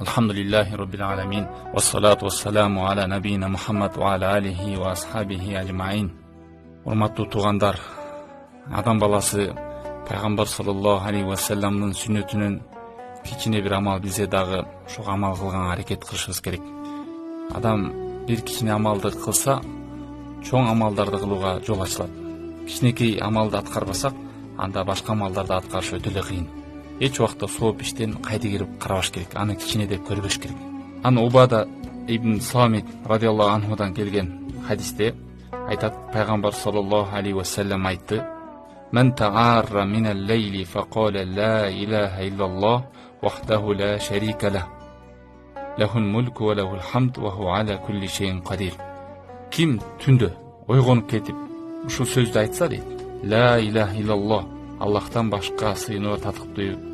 Alhamdulillahi Rabbil Alamin. Wassalatu wassalamu ala nabiyina Muhammad wa ala alihi wa ashabihi ajma'in. Урматтуу туугандар, адам баласы пайгамбар саллаллаху алейхи ва салламдын сүннөтүнөн кичине бир амал билсе дагы ошого амал кылганга аракет кылышыбыз керек. Адам бир кичине амалды кылса, чоң амалдарды кылууга жол ачылат. Кичинекей амалды аткарбасак, анда башка амалдарды аткарыш өтө эле кыйын. Эч убакта сооп иштен кайда кирип карабаш керек, аны кичине деп көрбөш керек. Аны Убада ибн Самит радиаллаху анхудан келген хадисте айтат, пайгамбар саллаллаху алейхи ва саллям айтты: "Мен та'арра минал лейли фaqala ла илаха иллаллах вахдаху ла шарика лах. Лахул мульку ва лахул хамд ва ху аля кулли шейин кадир." Ким түндө ойгонуп кетип ушул сөздү айтса дейт: "Ла илаха иллаллах, Аллахтан башка сыйынууга татыктуу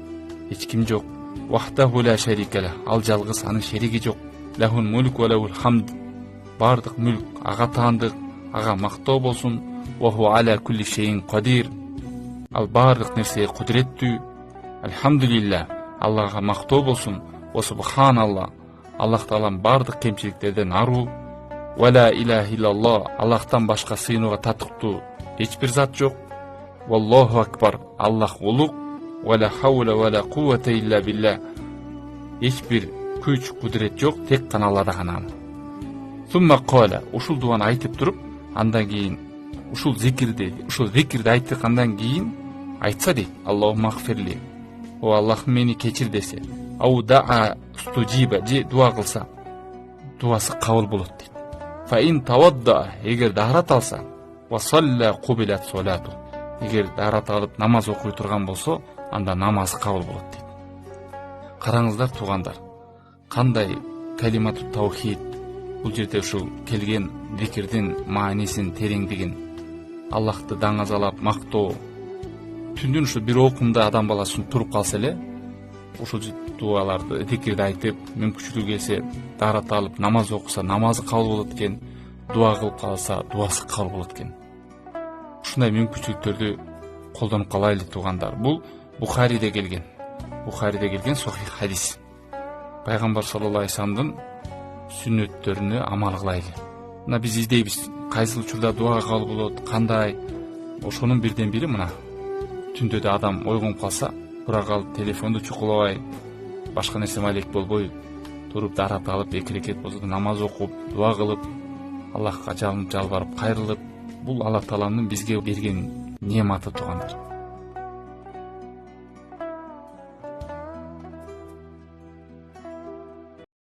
эч ким жок. Вахдаху ла шарика лах, ал жалгыз, анын шериги жок. Лахул мульку ва лахул хамд, бардык мүлк ага таандык, ага мактоо болсун. Ва ху аля кулли шейин кадир, ал бардык нерсеге кудуреттүү. Алхамдулилlah, Аллага мактоо болсун. Ва субханаллах, Аллах таалам бардык кемчиликтерден аруу. Ва ла илаха иллаллах, Аллахтан башка сыйынууга татыктуу эч бир зат жок. Валлаху акбар, Аллах улук. Ва ла хаула ва ла куввата илля билля, эч бир күч кудурет жок, тек гана Аллада гана." Сумма кала, ушул дуаны айтып туруп, андан кийин ушул зикирди айткандан кийин айтса дейт: "Аллахумма гфирли", о Аллах мени кечир десе, ау даа студжиба, же дуа кылса, дуасы кабыл болот дейт. Фа ин тавадда, эгер даарат алса, ва салла кубилат салату, эгер даарат алып намаз окуй турган болсо, анда намазы кабыл болот дейт. Караңыздар туугандар, кандай калимату таухид. Бул жерде ушул келген зикирдин маанисин, тереңдигин, Аллахты даңазалап мактоо, түндүн ушу бир окумда адам баласы туруп калса эле, ушул дуаларды, зикирди айтып, мүмкүнчүлүгү келсе даарат алып намаз окуса, намазы кабыл болот экен, дуа кылып калса, дуасы кабыл болот экен. Ушундай мүмкүнчүлүктөрдү колдонуп калайлы туугандар. Бул Бухариде келген сохих хадис. Пайгамбар саллаллаху алейхи ва салламдын сүннөттөрүнө амал кылайлы. Мына биз издейбиз, кайсыл учурда дуа кабыл болот, кандай. Ошонун бирден бири мына түндө да адам ойгонуп калса, тура калып телефонду чукулабай, башка нерсе маек болбой, туруп даарат алып, 2 рекет болсо да намаз окуп, дуа кылып, Аллахка жалынып жалбарып кайрылып, бул Алла тааланын бизге берген нематы туугандар.